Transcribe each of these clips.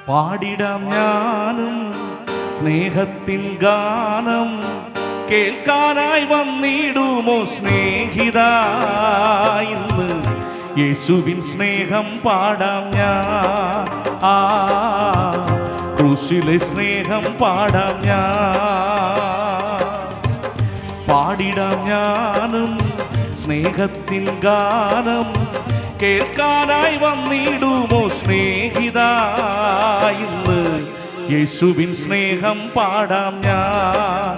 പാടിടാം ഞാനും സ്നേഹത്തിൻ ഗാനം, കേൾക്കാനായി വന്നിടുമോ സ്നേഹിത. ഇന്ന് യേശുവിൻ സ്നേഹം പാടാം ഞാൻ, ക്രൂശിലെ സ്നേഹം പാടാം ഞാൻ. പാടിടാം ഞാനും സ്നേഹത്തിൻ ഗാനം, കേൾക്കാനായി വന്നിടുമോ സ്നേഹിത. ഇന്ന് യേശുവിൻ സ്നേഹം പാടാം ഞാൻ,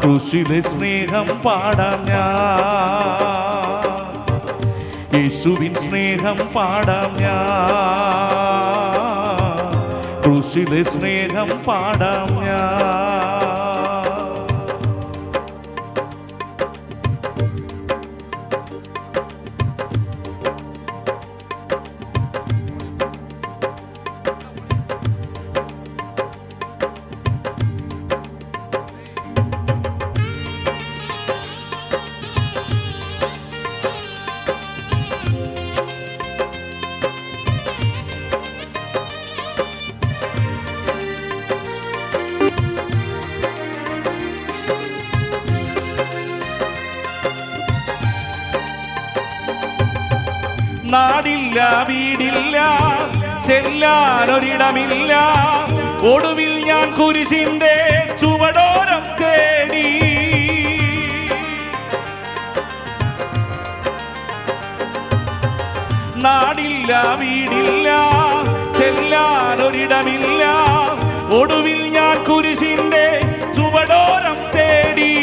ക്രൂശിലെ സ്നേഹം പാടാം ഞാൻ. യേശുവിൻ സ്നേഹം പാടാം ഞാൻ, ക്രൂശിലെ സ്നേഹം പാടാം ഞാൻ. നാടില്ല, വീടില്ല, ചെല്ലാനൊരിടമില്ല, ഒടുവിൽ ഞാൻ കുരിശിന്റെ ചുവടോരം തേടി. നാടില്ല, വീടില്ല, ചെല്ലാനൊരിടമില്ല, ഒടുവിൽ ഞാൻ കുരിശിന്റെ ചുവടോരം തേടി.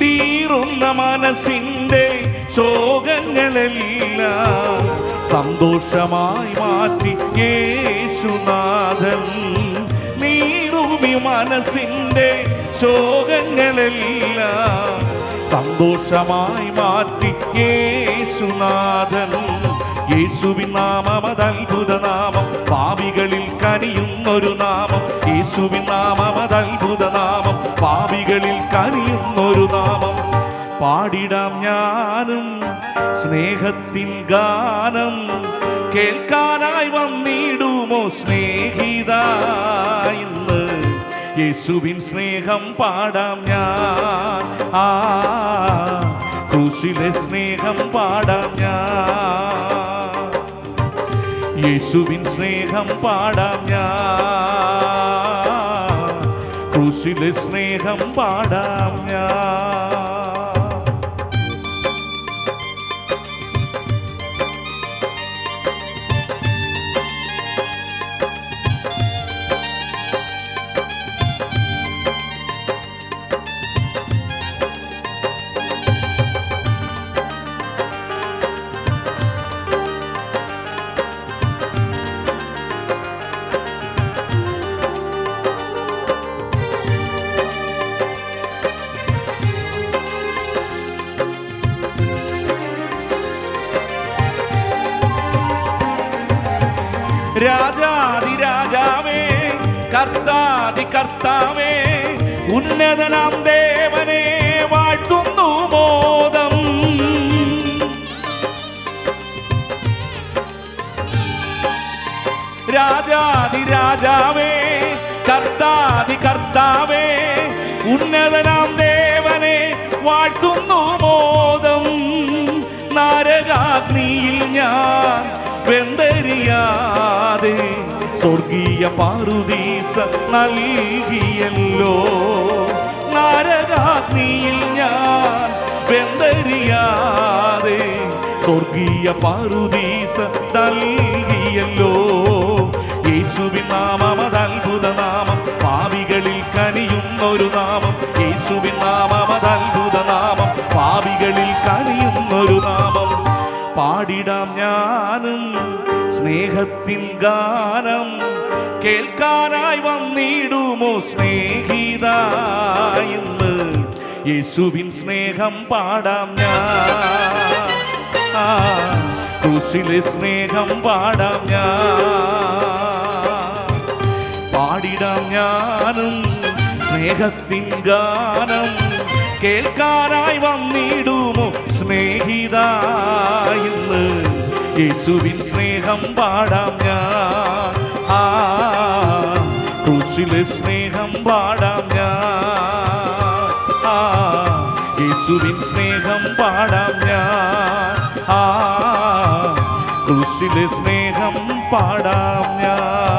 നീറുന്ന മനസ്സിന്റെ ശോകങ്ങളെല്ലാം സന്തോഷമായി മാറ്റി യേശുനാഥൻ. നീറുമി മനസ്സിന്റെ ശോകങ്ങളെല്ലാം സന്തോഷമായി മാറ്റി യേശുനാഥൻ. യേശുവിൻ നാമം അതത്ഭുത നാമം, പാപികളിൽ കനിയുന്നൊരു നാമം. യേശുവിൻ നാമം അതത്ഭുത നാമം, പാപികളിൽ കനിയുന്നൊരു നാമം. പാടിടാം ഞാനും സ്നേഹത്തിൻ ഗാനം, കേൾക്കാനായി വന്നിടുമോ സ്നേഹിത. ഇന്ന് യേശുവിൻ സ്നേഹം പാടാം ഞാൻ, ക്രൂശിലെ സ്നേഹം പാടാം ഞാൻ. യേശുവിൻ സ്നേഹം പാടാം ഞാൻ, ക്രൂശിലെ സ്നേഹം പാടാം ഞാൻ. രാജാതിരാജാവേ, കർത്താതി കർത്താവേ, ഉന്നതനാം ദേവനെ വാഴ്ത്തുന്നു മോദം. രാജാതിരാജാവേ, കർത്താതി കർത്താവേ, ഉന്നതനാം ദേവനെ വാഴ്ത്തുന്നു മോദം. നരകാഗ്നിയിൽ ഞാൻ വെന്തരിയാതെ സ്വർഗീയ പാറുദീസ നൽകിയല്ലോ. നരകാഗ്നിയിൽ ഞാൻ വെന്തരിയാതെ സ്വർഗീയ പാറുദീസ നൽകിയല്ലോ. യേശുവിൻ നാമം അതത്ഭുത നാമം, പാപികളിൽ കനിയുന്നൊരു നാമം. യേശുവിൻ നാമം അതത്ഭുത നാമം, പാപികളിൽ കനിയുന്നൊരു നാമം. പാടിടാം ഞാനും സ്നേഹത്തിൻ ഗാനം, കേൾക്കാനായി വന്നിടുമോ സ്നേഹിത. ഇന്ന് യേശുവിൻ സ്നേഹം പാടാം ഞാൻ, ക്രൂശിലെ സ്നേഹം പാടാം ഞാൻ. പാടിടാം ഞാനും സ്നേഹത്തിൻ ഗാനം, കേൾക്കാനായി വന്നിടുമോ സ്നേഹിത. ഇന്ന് യേശുവിൻ സ്നേഹം പാടാം ഞാൻ. ആ ക്രൂശിലെ സ്നേഹം പാടാം ഞാൻ. ആ യേശുവിൻ സ്നേഹം പാടാം ഞാൻ. ആ ക്രൂശിലെ സ്നേഹം പാടാം ഞാൻ.